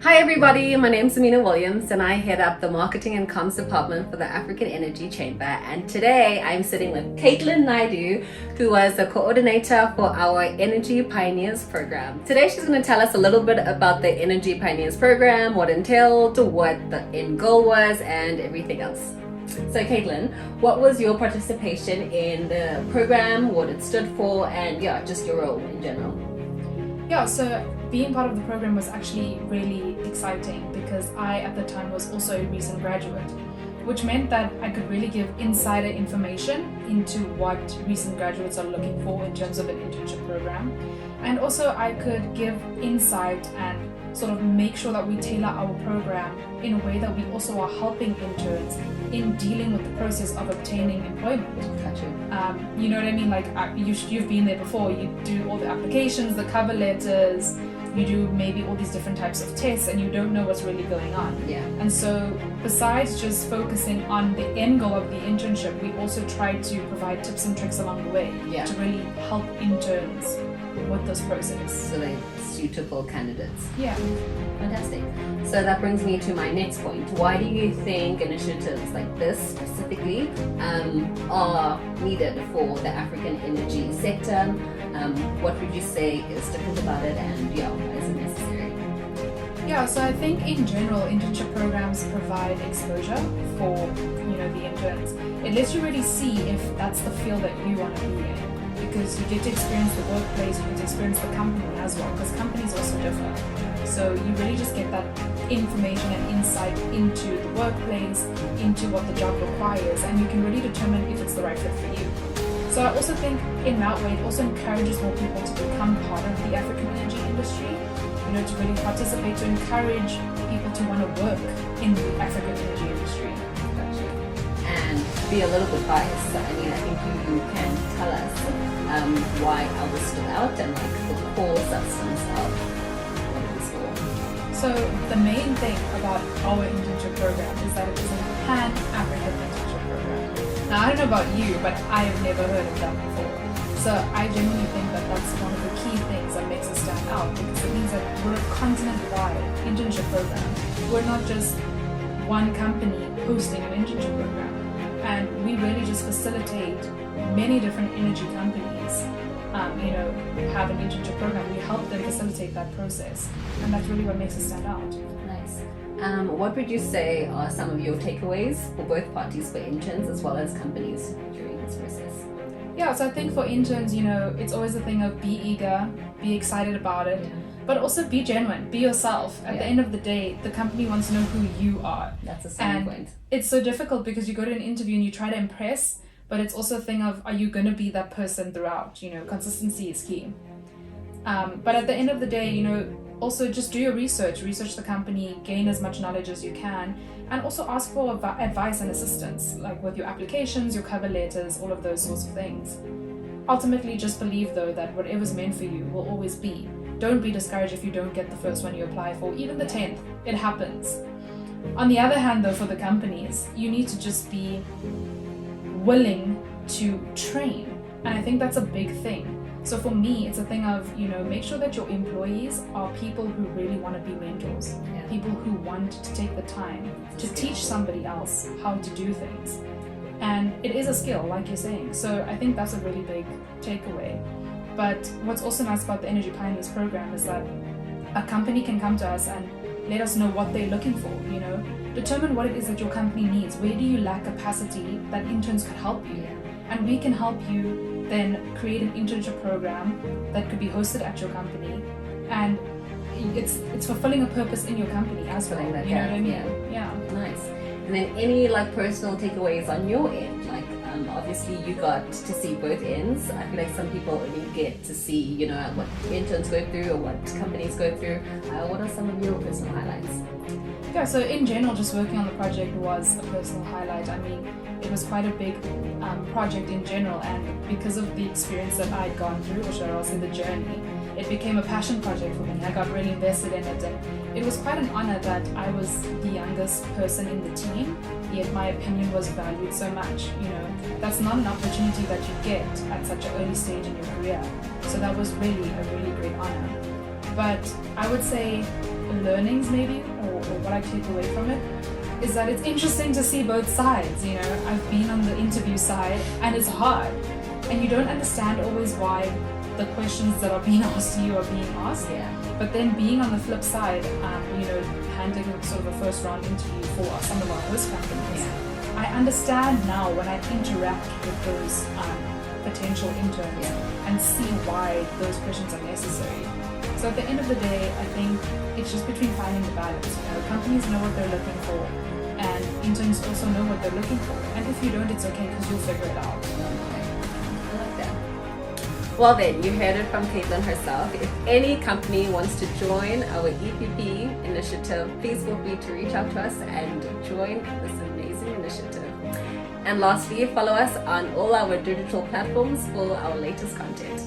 Hi everybody, my name's Amina and I head up the Marketing and Comms Department for the African Energy Chamber, and today I'm sitting with Caitlin Naidoo, who was the coordinator for our Energy Pioneers program. Today she's going to tell us a little bit about the Energy Pioneers program, what entailed, what the end goal was, and everything else. So Caitlin, what was your participation in the program, what it stood for, and just your role in general? So being part of the program was actually really exciting because I, at the time, was also a recent graduate, which meant that I could really give insider information into what recent graduates are looking for in terms of an internship program. And also I could give insight and sort of make sure that we tailor our program in a way that we also are helping interns in dealing with the process of obtaining employment. Gotcha. You know what I mean? Like you've been there before. You do all the applications, the cover letters, you do maybe all these different types of tests, and you don't know what's really going on. Yeah. And so besides just focusing on the end goal of the internship, we also try to provide tips and tricks along the way to really help interns with this process. So they're suitable candidates. Yeah. Fantastic. So that brings me to my next point. Why do you think initiatives like this specifically are needed for the African energy sector? What would you say is different about it, and why is it necessary? So I think in general, internship programs provide exposure for the interns. It lets you really see if that's the field that you want to be in, because you get to experience the workplace, you get to experience the company as well, because companies also differ. So you really just get that information and insight into the workplace, into what the job requires, and you can really determine if it's the right fit for you. So I also think in that way, it also encourages more people to become part of the African energy industry, to really participate, to encourage people to want to work in the African energy industry. Gotcha. And to be a little bit biased, I think you can tell us why ours stood out and the core substance of what it was for. So the main thing about our internship program is that it is a Pan-African internship program. Now I don't know about you, but I have never heard of that before. So I genuinely think that that's one of the key things that makes us stand out, because it means that we're a continent-wide internship program. We're not just one company hosting an internship program. And we really just facilitate many different energy companies, have an internship program. We help them facilitate that process. And that's really what makes us stand out. Nice. What would you say are some of your takeaways for both parties, for interns as well as companies during this process? So I think for interns, it's always a thing of be eager, be excited about it, but also be genuine, be yourself. At the end of the day, the company wants to know who you are. That's a selling point. It's so difficult because you go to an interview and you try to impress, but it's also a thing of, are you going to be that person throughout? Consistency is key. But at the end of the day, also just do your research the company, gain as much knowledge as you can, and also ask for advice and assistance, like with your applications, your cover letters, all of those sorts of things. Ultimately, just believe though that whatever's meant for you will always be. Don't be discouraged if you don't get the first one you apply for, even the 10th. It happens. On the other hand though, for the companies, you need to just be willing to train. And I think that's a big thing. So for me, it's a thing of, make sure that your employees are people who really want to be mentors, people who want to take the time to teach somebody else how to do things. And it is a skill, like you're saying. So I think that's a really big takeaway. But what's also nice about the Energy Pioneers program is that a company can come to us and let us know what they're looking for, determine what it is that your company needs. Where do you lack capacity that interns could help you? And we can help you then create an internship program that could be hosted at your company, and it's fulfilling a purpose in your company as well. You know what I mean? Yeah. Nice. And then any personal takeaways on your end? Obviously you got to see both ends. I feel like some people only get to see, what interns go through or what companies go through. What are some of your personal highlights? So in general, just working on the project was a personal highlight. It was quite a big project in general, and because of the experience that I'd gone through, or should I say the journey, it became a passion project for me. I got really invested in it, and it was quite an honor that I was the youngest person in the team, yet my opinion was valued so much. That's not an opportunity that you get at such an early stage in your career. So that was really a really great honor. But I would say learnings maybe, or what I take away from it, is that it's interesting to see both sides. You know, I've been on the interview side and it's hard, and you don't understand always why the questions that are being asked to you are being asked. Yeah. But then being on the flip side, you know, handling sort of a first round interview for some of our host companies, I understand now when I interact with those potential interns and see why those questions are necessary. So at the end of the day, I think it's just between finding the balance. You know, companies know what they're looking for, and interns also know what they're looking for. And if you don't, it's okay, because you'll figure it out. I like that. Well then, you heard it from Caitlin herself. If any company wants to join our EPP initiative, please feel free to reach out to us and join this amazing initiative. And lastly, follow us on all our digital platforms for our latest content.